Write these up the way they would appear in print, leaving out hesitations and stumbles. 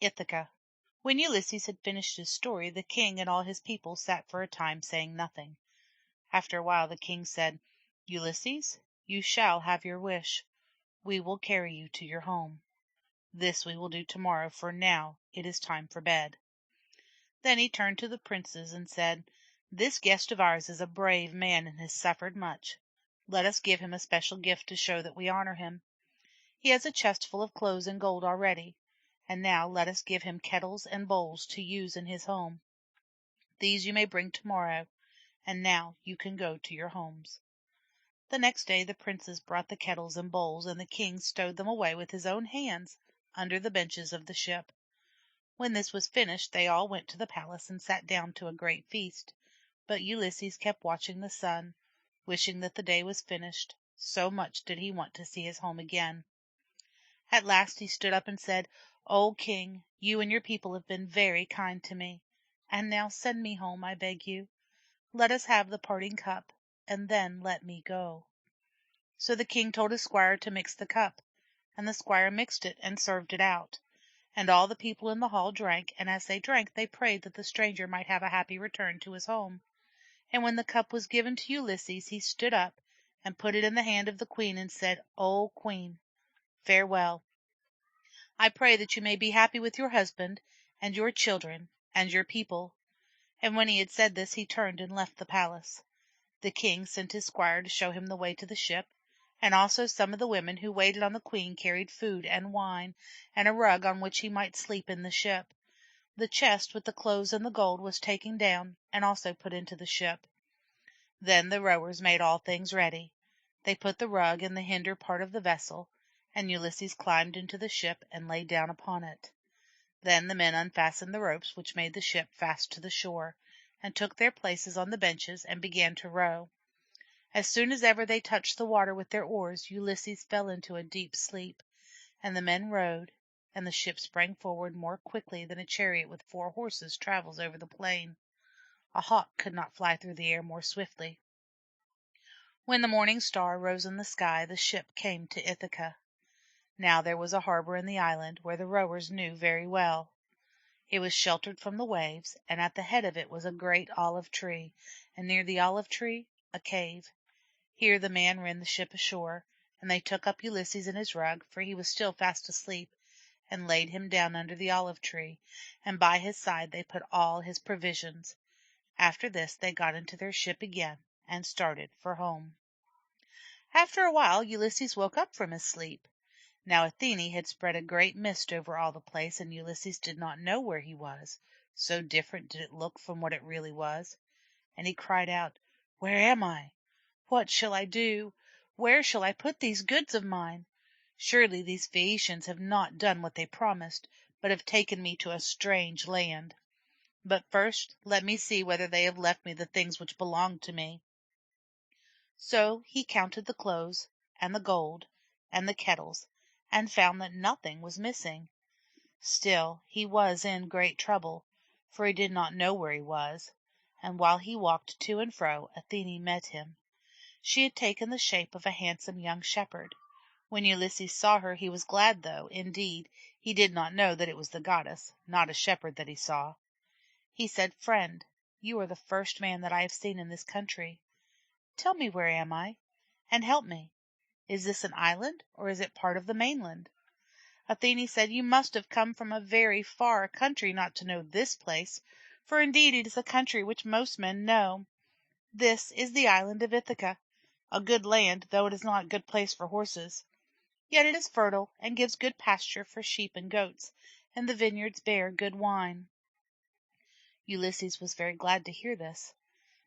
Ithaca. When Ulysses had finished his story, the king and all his people sat for a time saying nothing. After a while the king said, "Ulysses, you shall have your wish. We will carry you to your home. This we will do tomorrow, for now it is time for bed." Then he turned to the princes and said, "This guest of ours is a brave man and has suffered much. Let us give him a special gift to show that we honor him. He has a chest full of clothes and gold already, and now let us give him kettles and bowls to use in his home. These you may bring tomorrow, and now you can go to your homes." The next day the princes brought the kettles and bowls, and the king stowed them away with his own hands under the benches of the ship. When this was finished, they all went to the palace and sat down to a great feast, but Ulysses kept watching the sun, wishing that the day was finished, so much did he want to see his home again. At last he stood up and said, "O king, you and your people have been very kind to me, and now send me home, I beg you. Let us have the parting cup, and then let me go." So the king told his squire to mix the cup, and the squire mixed it and served it out. And all the people in the hall drank, and as they drank they prayed that the stranger might have a happy return to his home. And when the cup was given to Ulysses, he stood up and put it in the hand of the queen and said, "O queen, farewell. I pray that you may be happy with your husband and your children and your people." And when he had said this, he turned and left the palace. The king sent his squire to show him the way to the ship, and also some of the women who waited on the queen carried food and wine and a rug on which he might sleep in the ship. The chest with the clothes and the gold was taken down and also put into the ship. Then the rowers made all things ready. They put the rug in the hinder part of the vessel, and Ulysses climbed into the ship and lay down upon it. Then the men unfastened the ropes which made the ship fast to the shore, and took their places on the benches and began to row. As soon as ever they touched the water with their oars, Ulysses fell into a deep sleep, and the men rowed, and the ship sprang forward more quickly than a chariot with 4 horses travels over the plain. A hawk could not fly through the air more swiftly. When the morning star rose in the sky, the ship came to Ithaca. Now there was a harbor in the island where the rowers knew very well. It was sheltered from the waves, and at the head of it was a great olive tree, and near the olive tree a cave. Here the man ran the ship ashore, and they took up Ulysses in his rug, for he was still fast asleep, and laid him down under the olive tree, and by his side they put all his provisions. After this they got into their ship again and started for home. After a while Ulysses woke up from his sleep. Now Athene had spread a great mist over all the place, and Ulysses did not know where he was, so different did it look from what it really was. And he cried out, "Where am I? What shall I do? Where shall I put these goods of mine? Surely these Phaeacians have not done what they promised, but have taken me to a strange land. But first let me see whether they have left me the things which belong to me." So he counted the clothes, and the gold, and the kettles, and found that nothing was missing. Still he was in great trouble, for he did not know where he was, and while he walked to and fro, Athene met him. She had taken the shape of a handsome young shepherd. When Ulysses saw her he was glad, though, indeed, he did not know that it was the goddess, not a shepherd, that he saw. He said, "Friend, you are the first man that I have seen in this country. Tell me, where am I? And help me. Is this an island, or is it part of the mainland?" Athene said, "You must have come from a very far country not to know this place, for indeed it is a country which most men know. This is the island of Ithaca, a good land, though it is not a good place for horses. Yet it is fertile, and gives good pasture for sheep and goats, and the vineyards bear good wine." Ulysses was very glad to hear this.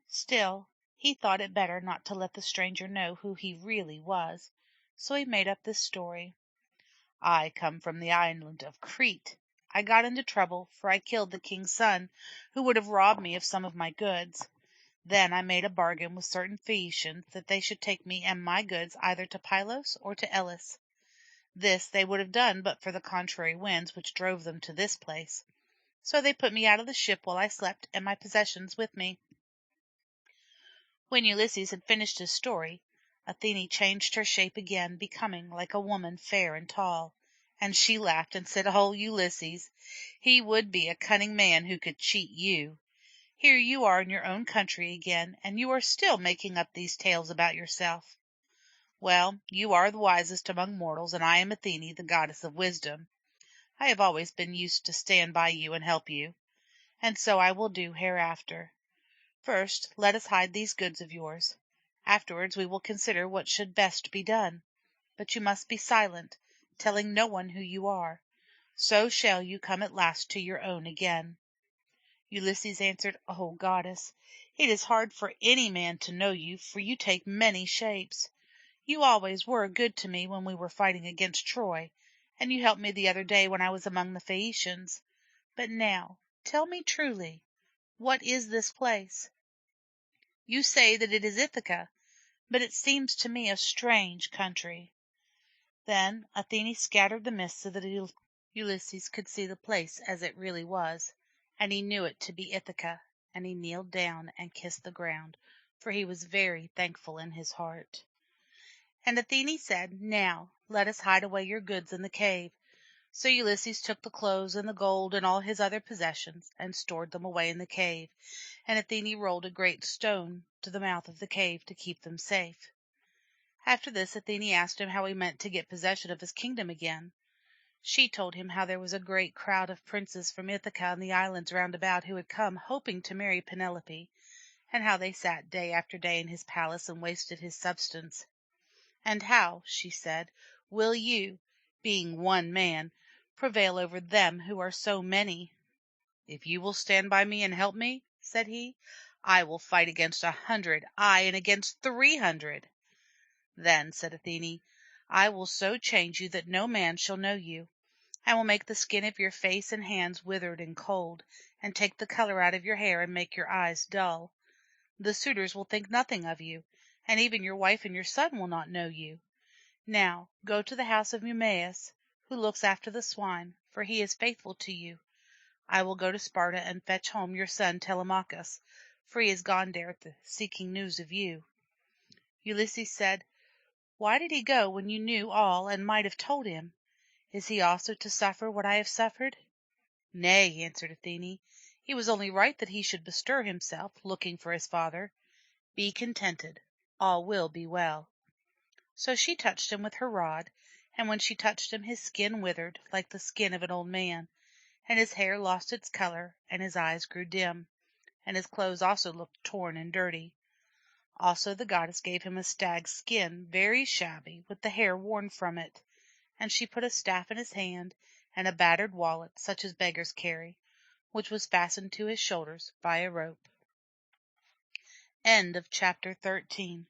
Still, he thought it better not to let the stranger know who he really was, so he made up this story. "I come from the island of Crete. I got into trouble, for I killed the king's son, who would have robbed me of some of my goods. Then I made a bargain with certain Phaeacians that they should take me and my goods either to Pylos or to Elis. This they would have done but for the contrary winds which drove them to this place. So they put me out of the ship while I slept, and my possessions with me." When Ulysses had finished his story, Athene changed her shape again, becoming like a woman fair and tall, And she laughed and said, "Oh, Ulysses, he would be a cunning man who could cheat you. Here you are in your own country again, and you are still making up these tales about yourself. Well, you are the wisest among mortals, and I am Athene, the goddess of wisdom. I have always been used to stand by you and help you, and so I will do hereafter. First, let us hide these goods of yours. Afterwards we will consider what should best be done. But you must be silent, telling no one who you are. So shall you come at last to your own again." Ulysses answered, "O goddess, it is hard for any man to know you, for you take many shapes. You always were good to me when we were fighting against Troy, and you helped me the other day when I was among the Phaeacians. But now, tell me truly, what is this place? You say that it is Ithaca, but it seems to me a strange country." Then Athene scattered the mist so that Ulysses could see the place as it really was, and he knew it to be Ithaca, and he kneeled down and kissed the ground, for he was very thankful in his heart. And Athene said, "Now let us hide away your goods in the cave." So Ulysses took the clothes and the gold and all his other possessions, and stored them away in the cave, and Athene rolled a great stone to the mouth of the cave to keep them safe. After this Athene asked him how he meant to get possession of his kingdom again. She told him how there was a great crowd of princes from Ithaca and the islands round about who had come hoping to marry Penelope, and how they sat day after day in his palace and wasted his substance. "And how," she said, "will you, being one man, prevail over them who are so many?" "If you will stand by me and help me," said he, "I will fight against 100, aye, and against 300. "Then," said Athene, "I will so change you that no man shall know you. I will make the skin of your face and hands withered and cold, and take the color out of your hair and make your eyes dull. The suitors will think nothing of you, and even your wife and your son will not know you. Now go to the house of Eumaeus, who looks after the swine, for he is faithful to you. I will go to Sparta and fetch home your son Telemachus, for he has gone there seeking news of you." Ulysses said, "Why did he go when you knew all and might have told him? Is he also to suffer what I have suffered?" "Nay," answered Athene, "it was only right that he should bestir himself, looking for his father. Be contented, all will be well." So she touched him with her rod, and when she touched him his skin withered like the skin of an old man, and his hair lost its color, and his eyes grew dim, and his clothes also looked torn and dirty. Also the goddess gave him a stag's skin, very shabby, with the hair worn from it, and she put a staff in his hand, and a battered wallet, such as beggars carry, which was fastened to his shoulders by a rope. Chapter 13.